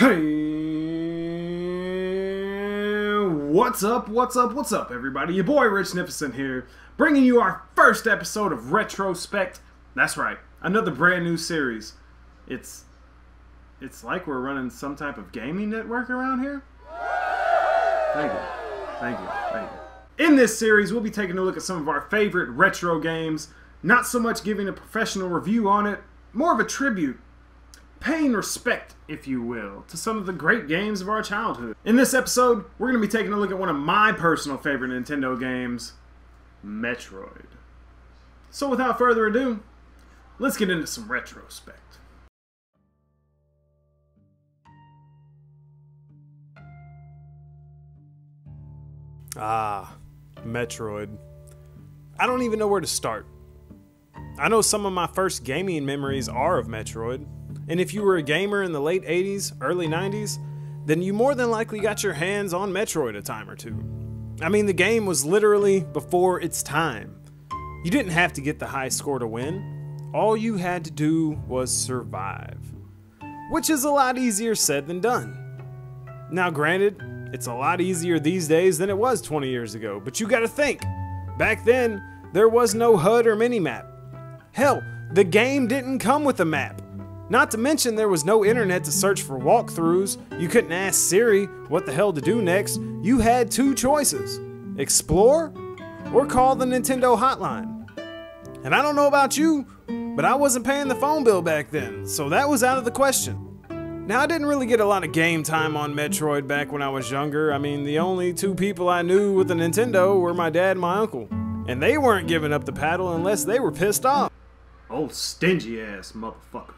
Hey, what's up, everybody? Your boy Richnificent here, bringing you our first episode of REtroSPECT. That's right, another brand new series. It's like we're running some type of gaming network around here. Thank you. In this series, we'll be taking a look at some of our favorite retro games, not so much giving a professional review on it, more of a tribute. Paying respect, if you will, to some of the great games of our childhood. In this episode, we're going to be taking a look at one of my personal favorite Nintendo games, Metroid. So without further ado, let's get into some REtroSPECT. Metroid. I don't even know where to start. I know some of my first gaming memories are of Metroid. And if you were a gamer in the late 80s, early 90s, then you more than likely got your hands on Metroid a time or two. I mean, the game was literally before its time. You didn't have to get the high score to win. All you had to do was survive. Which is a lot easier said than done. Now granted, it's a lot easier these days than it was 20 years ago, but you gotta think, back then, there was no HUD or minimap. Hell, the game didn't come with a map. Not to mention there was no internet to search for walkthroughs, you couldn't ask Siri what the hell to do next. You had two choices, explore or call the Nintendo hotline. And I don't know about you, but I wasn't paying the phone bill back then, so that was out of the question. Now I didn't really get a lot of game time on Metroid back when I was younger. I mean, the only two people I knew with a Nintendo were my dad and my uncle. And they weren't giving up the paddle unless they were pissed off. Old stingy ass motherfuckers.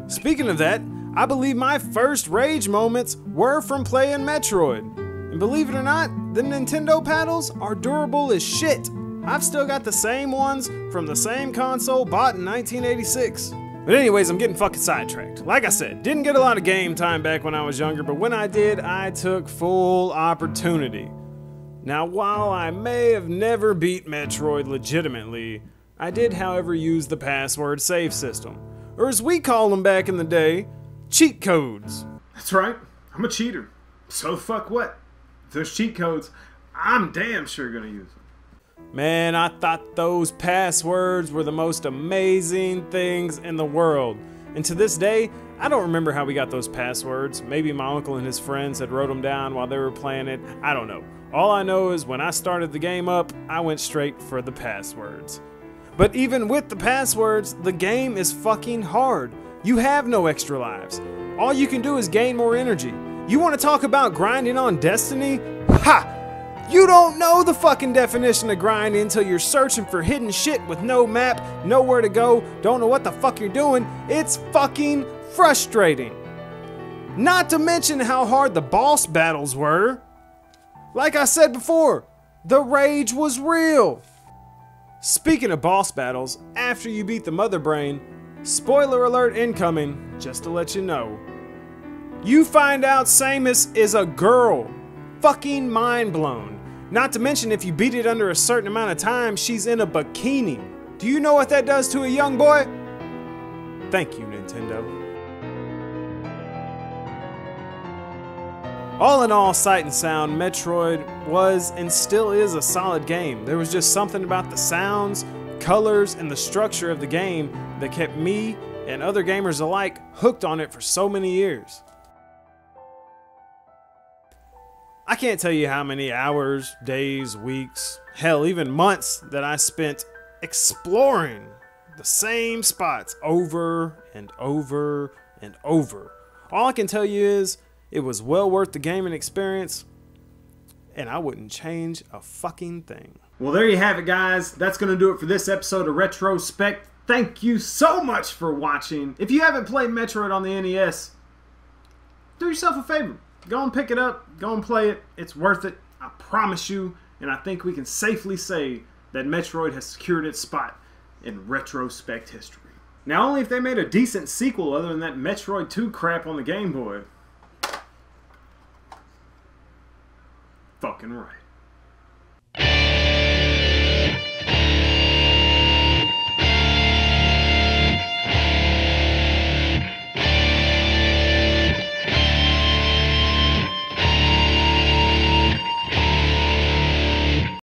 Speaking of that, I believe my first rage moments were from playing Metroid. And believe it or not, the Nintendo paddles are durable as shit. I've still got the same ones from the same console bought in 1986. But anyways, I'm getting fucking sidetracked. Like I said, didn't get a lot of game time back when I was younger, but when I did, I took full opportunity. Now, while I may have never beat Metroid legitimately, I did, however, use the password save system. Or as we call them back in the day, cheat codes. That's right, I'm a cheater. So fuck what? If there's cheat codes, I'm damn sure gonna use them. Man, I thought those passwords were the most amazing things in the world. And to this day, I don't remember how we got those passwords. Maybe my uncle and his friends had wrote them down while they were playing it. I don't know. All I know is when I started the game up, I went straight for the passwords. But even with the passwords, the game is fucking hard. You have no extra lives. All you can do is gain more energy. You want to talk about grinding on Destiny? Ha! You don't know the fucking definition of grinding until you're searching for hidden shit with no map, nowhere to go, don't know what the fuck you're doing. It's fucking frustrating. Not to mention how hard the boss battles were. Like I said before, the rage was real. Speaking of boss battles, after you beat the Mother Brain, spoiler alert incoming, just to let you know, you find out Samus is a girl. Fucking mind blown. Not to mention if you beat it under a certain amount of time, she's in a bikini. Do you know what that does to a young boy? Thank you, Nintendo. All in all, sight and sound, Metroid was and still is a solid game. There was just something about the sounds, colors, and the structure of the game that kept me and other gamers alike hooked on it for so many years. I can't tell you how many hours, days, weeks, hell, even months that I spent exploring the same spots over and over and over. All I can tell you is it was well worth the gaming experience, and I wouldn't change a fucking thing. Well, there you have it, guys. That's going to do it for this episode of REtroSPECT. Thank you so much for watching. If you haven't played Metroid on the NES, do yourself a favor. Go and pick it up. Go and play it. It's worth it. I promise you. And I think we can safely say that Metroid has secured its spot in REtroSPECT history. Now, only if they made a decent sequel other than that Metroid 2 crap on the Game Boy. Fucking right.